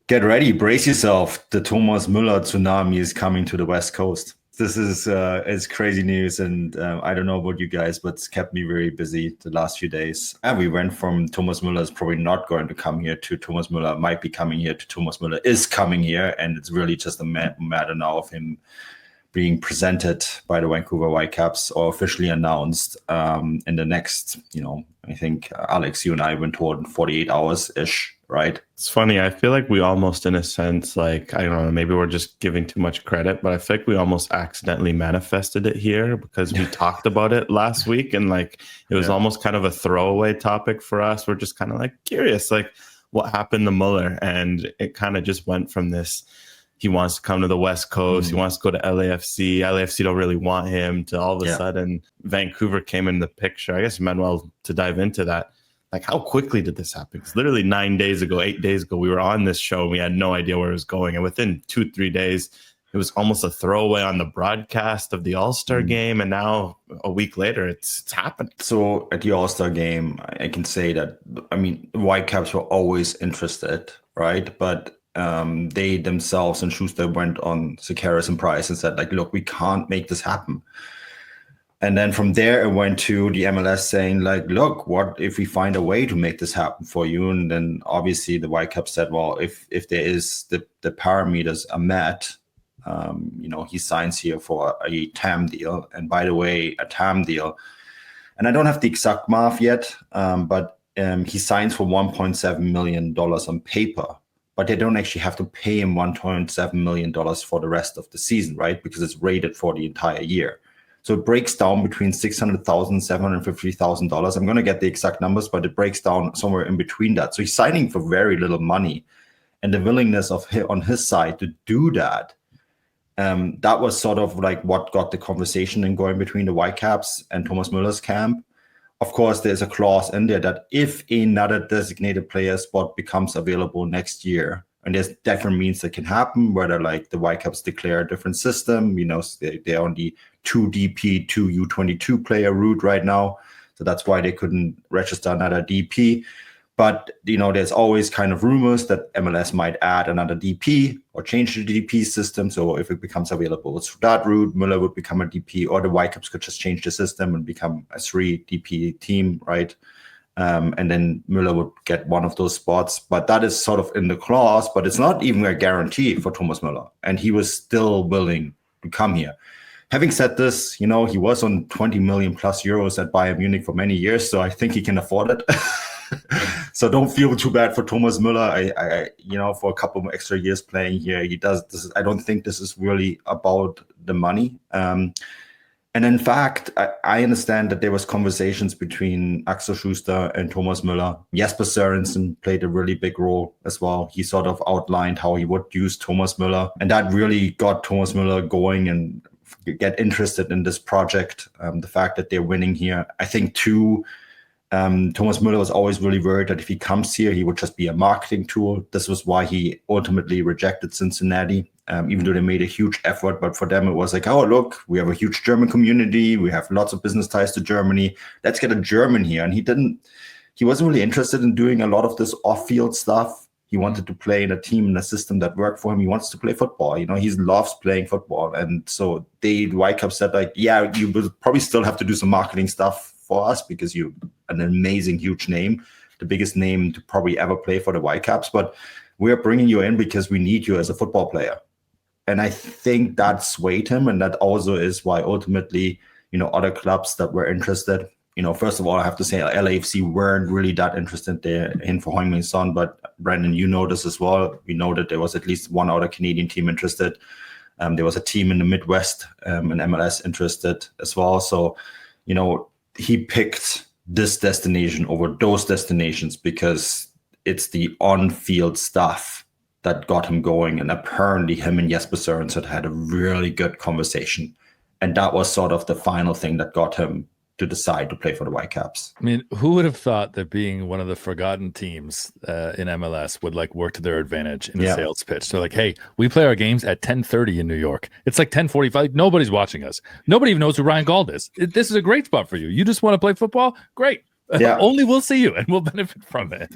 Get ready, brace yourself. The Thomas Müller tsunami is coming to the West Coast. This is it's crazy news, and I don't know about you guys, but it's kept me very busy the last few days. And we went from Thomas Müller is probably not going to come here to Thomas Müller might be coming here to Thomas Müller is coming here, and it's really just a matter now of him being presented by the Vancouver Whitecaps or officially announced in the next, I think Alex, you and I went told 48 hours-ish, right? It's funny. I feel like we almost, in a sense, like, I don't know, maybe we're just giving too much credit, but I feel like we almost accidentally manifested it here because we talked about it last week, and like it was almost kind of a throwaway topic for us. We're just kind of like curious, like what happened to Müller, and it kind of just went from this. He wants to come to the West Coast. He wants to go to LAFC. LAFC don't really want him, to all of a sudden Vancouver came in the picture. I guess, Manuel, to dive into that, like how quickly did this happen? Because literally 8 days ago, we were on this show and we had no idea where it was going. And within 2-3 days, it was almost a throwaway on the broadcast of the All-Star game. And now a week later, it's happening. So at the All-Star game, I can say that, Whitecaps were always interested, right? But they themselves and Schuster went on Sekeres and Price and said, like, look, we can't make this happen. And then from there, it went to the MLS saying, like, look, what if we find a way to make this happen for you? And then obviously the Whitecaps said, well, if there is the parameters are met, he signs here for a TAM deal. And by the way, a TAM deal, and I don't have the exact math yet, but he signs for $1.7 million on paper. But they don't actually have to pay him $1.7 million for the rest of the season, right? Because it's rated for the entire year. So it breaks down between $600,000, $750,000. I'm going to get the exact numbers, but it breaks down somewhere in between that. So he's signing for very little money. And the willingness on his side to do that, that was sort of like what got the conversation going between the Whitecaps and Thomas Müller's camp. Of course, there's a clause in there that if another designated player spot becomes available next year, and there's different means that can happen, whether like the Whitecaps declare a different system, they're on the 2DP, 2U22 player route right now. So that's why they couldn't register another DP. But, there's always kind of rumors that MLS might add another DP or change the DP system. So if it becomes available through that route, Müller would become a DP, or the Whitecaps could just change the system and become a 3 DP team, right? And then Müller would get one of those spots. But that is sort of in the clause, but it's not even a guarantee for Thomas Müller. And he was still willing to come here. Having said this, he was on 20 million plus euros at Bayern Munich for many years, so I think he can afford it. So don't feel too bad for Thomas Müller. I for a couple of extra years playing here, he does this. I don't think this is really about the money. And in fact, I understand that there was conversations between Axel Schuster and Thomas Müller. Jesper Sørensen played a really big role as well. He sort of outlined how he would use Thomas Müller, and that really got Thomas Müller going and get interested in this project. The fact that they're winning here, I think too. Thomas Müller was always really worried that if he comes here, he would just be a marketing tool. This was why he ultimately rejected Cincinnati, even though they made a huge effort. But for them, it was like, oh, look, we have a huge German community. We have lots of business ties to Germany. Let's get a German here. And he wasn't really interested in doing a lot of this off-field stuff. He wanted to play in a team, in a system that worked for him. He wants to play football. He loves playing football. And so the Whitecaps said, like, yeah, you will probably still have to do some marketing stuff for us because you're an amazing, huge name, the biggest name to probably ever play for the Whitecaps. But we're bringing you in because we need you as a football player. And I think that swayed him. And that also is why ultimately, other clubs that were interested, first of all, I have to say LAFC weren't really that interested in for Heung-min Son. But Brandon, you know this as well. We know that there was at least one other Canadian team interested. There was a team in the Midwest, an MLS interested as well. So, he picked this destination over those destinations because it's the on-field stuff that got him going. And apparently him and Jesper Sørensen had a really good conversation. And that was sort of the final thing that got him to decide to play for the Whitecaps. I mean, who would have thought that being one of the forgotten teams in MLS would work to their advantage in the sales pitch? So hey, we play our games at 10:30 in New York. It's 10:45. Nobody's watching us. Nobody even knows who Ryan Gauld is. This is a great spot for you. You just want to play football? Great. Yeah. Only we'll see you and we'll benefit from it.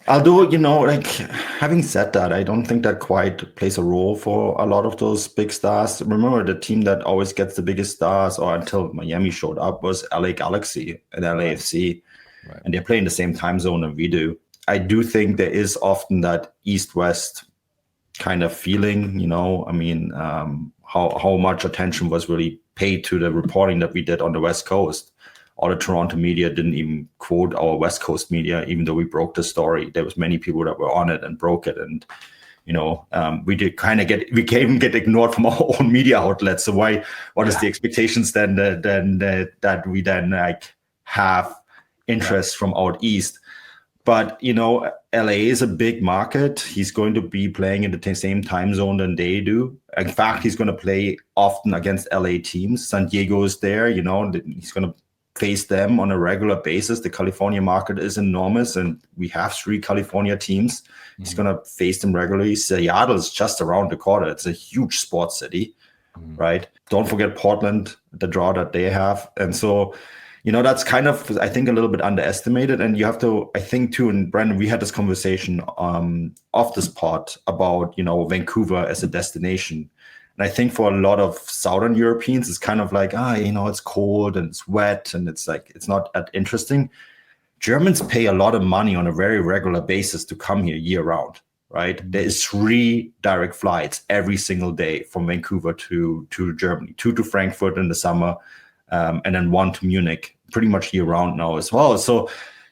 Although, like having said that, I don't think that quite plays a role for a lot of those big stars. Remember, the team that always gets the biggest stars, or until Miami showed up, was LA Galaxy and LAFC. Right. And they play in the same time zone than we do. I do think there is often that East-West kind of feeling, how much attention was really paid to the reporting that we did on the West Coast. All the Toronto media didn't even quote our West Coast media, even though we broke the story. There was many people that were on it and broke it. And, we did kind of get ignored from our own media outlets. So what is the expectations then that we then like have interest from out East? But, LA is a big market. He's going to be playing in the same time zone than they do. In fact, he's going to play often against LA teams. San Diego is there, he's going to face them on a regular basis. The California market is enormous, and we have 3 California teams. Mm-hmm. He's going to face them regularly. Seattle is just around the corner. It's a huge sports city, right? Don't forget Portland, the draw that they have. And so, that's kind of, I think, a little bit underestimated. And you have to, I think, too, and Brandon, we had this conversation off this pod about, Vancouver as a destination. And I think for a lot of Southern Europeans, it's kind of like, it's cold and it's wet and it's not that interesting. Germans pay a lot of money on a very regular basis to come here year round, right? There is 3 direct flights every single day from Vancouver to Germany, 2 to Frankfurt in the summer, and then 1 to Munich, pretty much year round now as well. So,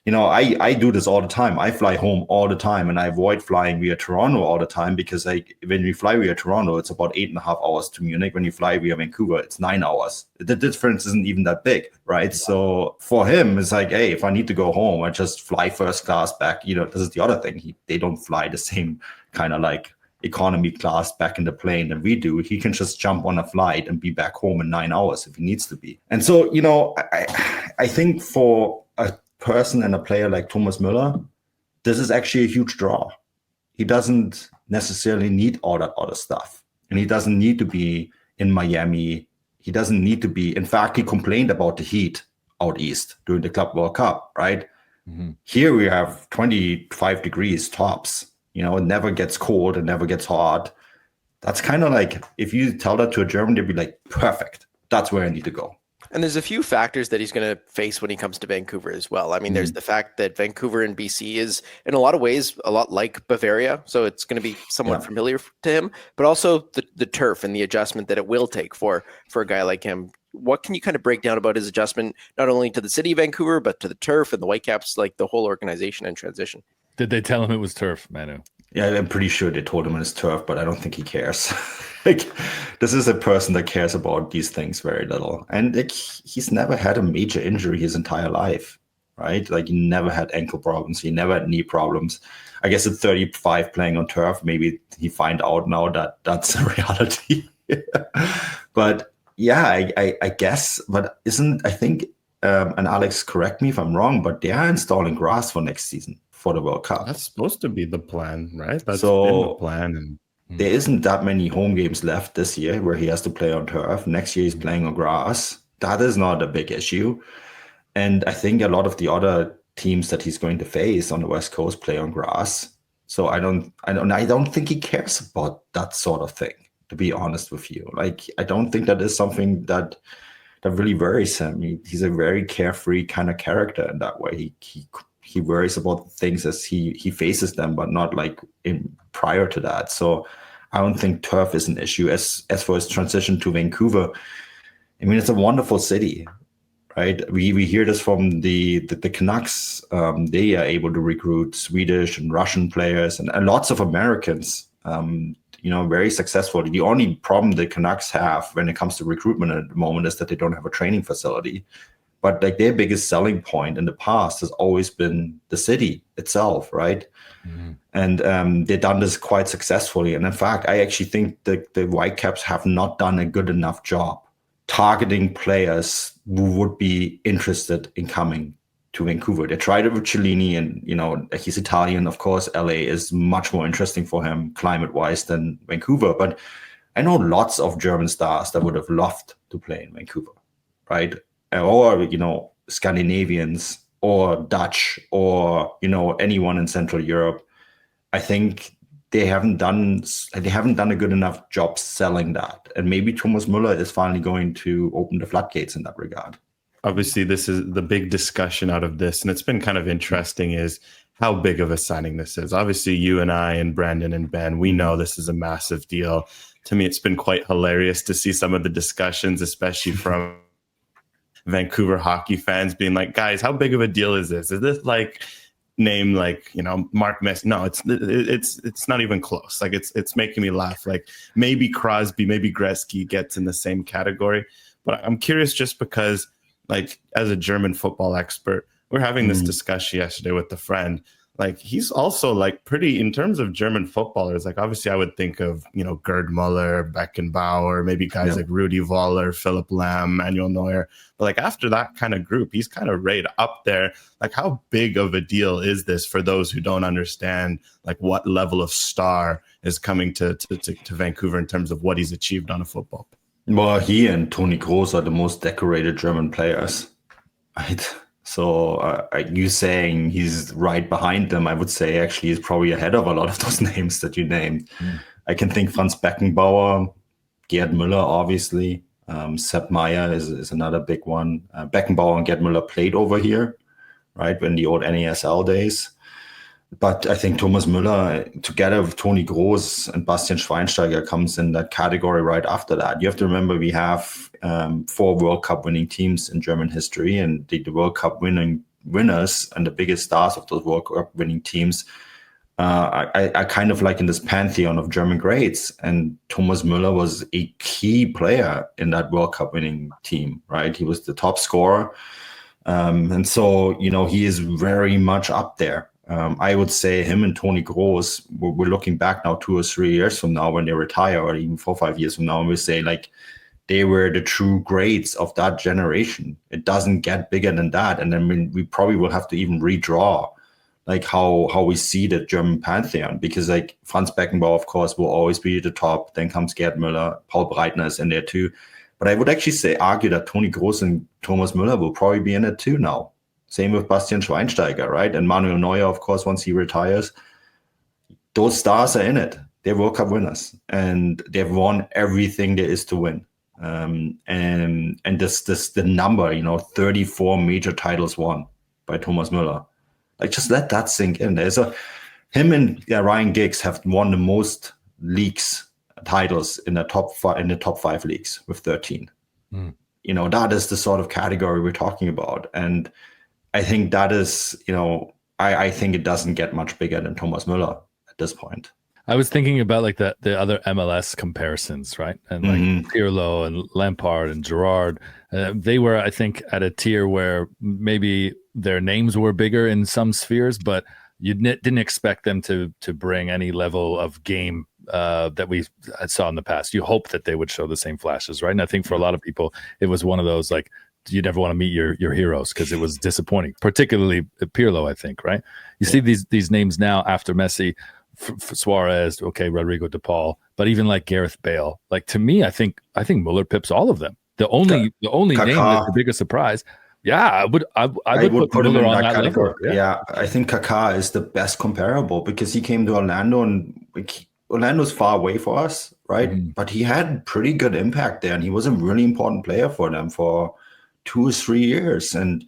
I do this all the time. I fly home all the time, and I avoid flying via Toronto all the time because when we fly via Toronto, it's about 8.5 hours to Munich. When you fly via Vancouver, it's 9 hours. The difference isn't even that big, right? Wow. So for him, it's like, hey, if I need to go home, I just fly first class back. This is the other thing. They don't fly the same kind of like economy class back in the plane than we do. He can just jump on a flight and be back home in 9 hours if he needs to be. And so, I think for a person and a player like Thomas Müller, this is actually a huge draw. He doesn't necessarily need all that other stuff. And he doesn't need to be in Miami. He doesn't need to be. In fact, he complained about the heat out east during the Club World Cup, right? Mm-hmm. Here we have 25 degrees tops. It never gets cold, it never gets hot. That's kind of like, if you tell that to a German, they'd be like, perfect. That's where I need to go. And there's a few factors that he's going to face when he comes to Vancouver as well. I mean, there's the fact that Vancouver in BC is, in a lot of ways, a lot like Bavaria. So it's going to be somewhat familiar to him, but also the turf and the adjustment that it will take for a guy like him. What can you kind of break down about his adjustment, not only to the city of Vancouver, but to the turf and the Whitecaps, like the whole organization and transition? Did they tell him it was turf, Manu? Yeah, I'm pretty sure they told him it's turf, but I don't think he cares. This is a person that cares about these things very little. And he's never had a major injury his entire life, right? Like, he never had ankle problems. He never had knee problems. I guess at 35 playing on turf, maybe he find out now that that's a reality. But yeah, I guess. But I think, and Alex, correct me if I'm wrong, but they are installing grass for next season for the World Cup. That's supposed to be the plan, right? That's been the plan. And there isn't that many home games left this year where he has to play on turf. Next year he's playing on grass. That is not a big issue. And I think a lot of the other teams that he's going to face on the West Coast play on grass. So I don't think he cares about that sort of thing, to be honest with you. Like, I don't think that is something that really worries him. He's a very carefree kind of character in that way. He worries about things as he faces them, but not like prior to that. So I don't think turf is an issue. As for his transition to Vancouver, I mean, it's a wonderful city, right? We hear this from the Canucks. They are able to recruit Swedish and Russian players and lots of Americans, very successfully. The only problem the Canucks have when it comes to recruitment at the moment is that they don't have a training facility. But like, their biggest selling point in the past has always been the city itself, right? Mm-hmm. And they've done this quite successfully. And in fact, I actually think that the Whitecaps have not done a good enough job targeting players who would be interested in coming to Vancouver. They tried it with Cellini, and he's Italian, of course. LA is much more interesting for him climate-wise than Vancouver. But I know lots of German stars that would have loved to play in Vancouver, right? Or Scandinavians or Dutch or, anyone in Central Europe, I think they haven't done a good enough job selling that. And maybe Thomas Müller is finally going to open the floodgates in that regard. Obviously, this is the big discussion out of this, and it's been kind of interesting, is how big of a signing this is. Obviously, you and I and Brandon and Ben, we know this is a massive deal. To me, it's been quite hilarious to see some of the discussions, especially from Vancouver hockey fans being like, guys, how big of a deal is this? Is this like name like, Mark Messi? No, it's not even close. Like it's making me laugh. Like maybe Crosby, maybe Gretzky gets in the same category. But I'm curious just because, like, as a German football expert, we're having this discussion yesterday with a friend. Like, he's also like pretty, in terms of German footballers, like obviously I would think of, Gerd Müller, Beckenbauer, maybe guys like Rudi Völler, Philipp Lahm, Manuel Neuer. But like after that kind of group, he's kind of right up there. Like, how big of a deal is this for those who don't understand like what level of star is coming to Vancouver in terms of what he's achieved on a football? Well, he and Toni Kroos are the most decorated German players, right? So you saying he's right behind them, I would say actually he's probably ahead of a lot of those names that you named. I can think Franz Beckenbauer, Gerd Müller, obviously. Sepp Maier is another big one. Beckenbauer and Gerd Müller played over here, right, in the old NASL days. But I think Thomas Müller, together with Toni Kroos and Bastian Schweinsteiger, comes in that category right after that. You have to remember we have 4 World Cup winning teams in German history, and the World Cup winners and the biggest stars of those World Cup winning teams are kind of like in this pantheon of German greats. And Thomas Müller was a key player in that World Cup winning team, right? He was the top scorer. And so, he is very much up there. I would say him and Toni Kroos, we're looking back now 2 or 3 years from now when they retire, or even 4 or 5 years from now, and we say like they were the true greats of that generation. It doesn't get bigger than that. And then we probably will have to even redraw like how we see the German pantheon, because like Franz Beckenbauer, of course, will always be at the top. Then comes Gerd Müller, Paul Breitner is in there too. But I would actually argue that Toni Kroos and Thomas Müller will probably be in it too now. Same with Bastian Schweinsteiger, right? And Manuel Neuer, of course, once he retires. Those stars are in it. They're World Cup winners, and they've won everything there is to win. And this the number, 34 major titles won by Thomas Müller. Like, just let that sink in. Him and Ryan Giggs have won the most leagues titles in the top 5 leagues with 13. That is the sort of category we're talking about. And I think that is, I think it doesn't get much bigger than Thomas Müller at this point. I was thinking about like the other MLS comparisons, right? And like Pirlo and Lampard and Gerrard, they were, I think, at a tier where maybe their names were bigger in some spheres, but you didn't expect them to bring any level of game that we saw in the past. You hope that they would show the same flashes, right? And I think for a lot of people, it was one of those like, you never want to meet your heroes because it was disappointing, particularly Pirlo, I think, right? You see these names now after Messi, Suarez, okay, Rodrigo de Paul, but even like Gareth Bale. Like, to me, I think Müller pips all of them. The only name that's the biggest surprise. Yeah, I would put him Müller on that category. level. Yeah, I think Kaká is the best comparable because he came to Orlando, and Orlando's far away for us, right? But he had pretty good impact there, and he was a really important player for them for 2 or 3 years, and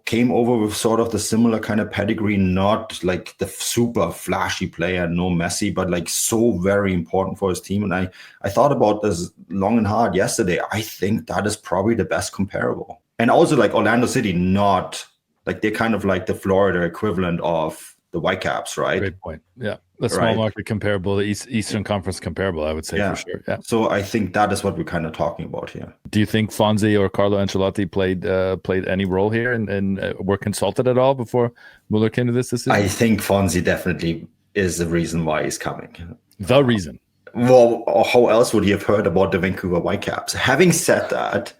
came over with sort of the similar kind of pedigree, not like the super flashy player, no Messi, but like so very important for his team. And I thought about this long and hard yesterday. I think that is probably the best comparable. And also like Orlando City, not like they're kind of like the Florida equivalent of the Whitecaps, right? Great point. Yeah. The small market comparable, the Eastern Conference comparable, I would say, for sure. Yeah. So I think that is what we're kind of talking about here. Do you think Fonzie or Carlo Ancelotti played any role here and were consulted at all before Müller came to this decision? I think Fonzie definitely is the reason why he's coming. The reason. Well, how else would he have heard about the Vancouver Whitecaps? Having said that,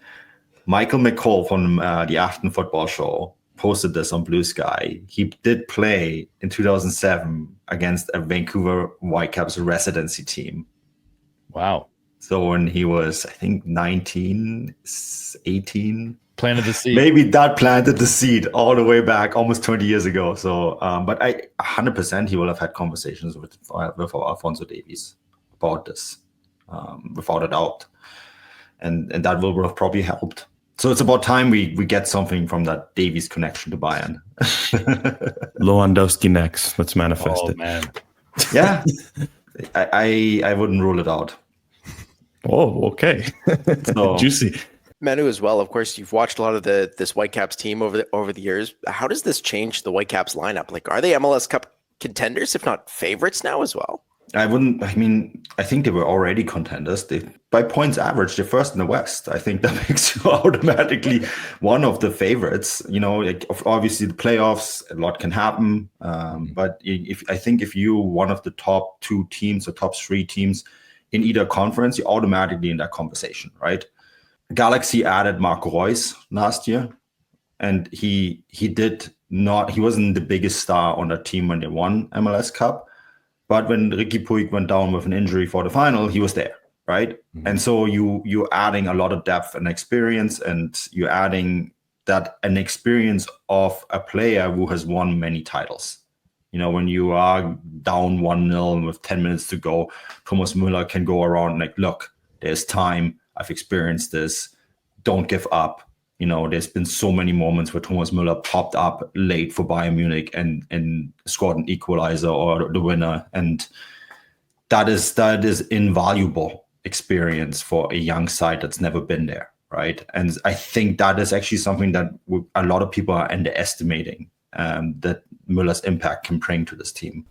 Michael McCall from the Afton Football Show posted this on Blue Sky. He did play in 2007 against a Vancouver Whitecaps residency team. Wow. So when he was, I think, 19, 18, planted the seed. Maybe that planted the seed all the way back almost 20 years ago. So, but 100% he will have had conversations with Alphonso Davies about this, without a doubt. And that will have probably helped. So it's about time we get something from that Davies connection to Bayern. Lewandowski next. Let's manifest it. Man. Yeah, I wouldn't rule it out. Oh, okay. So, juicy. Manu as well. Of course, you've watched a lot of this Whitecaps team over the years. How does this change the Whitecaps lineup? Like, are they MLS Cup contenders, if not favorites now as well? I think they were already contenders. By points average, they're first in the West. I think that makes you automatically one of the favorites. Like, obviously the playoffs, a lot can happen. But if you're one of the top 2 teams or top 3 teams in either conference, you're automatically in that conversation, right? Galaxy added Marco Reus last year, and he wasn't the biggest star on that team when they won MLS Cup. But when Ricky Puig went down with an injury for the final, he was there, right? Mm-hmm. And so you're adding a lot of depth and experience, and you're adding an experience of a player who has won many titles. When you are down 1-0 with 10 minutes to go, Thomas Müller can go around like, look, there's time. I've experienced this. Don't give up. There's been so many moments where Thomas Müller popped up late for Bayern Munich and scored an equalizer or the winner. And that is invaluable experience for a young side that's never been there, right? And I think that is actually something that a lot of people are underestimating, that Müller's impact can bring to this team.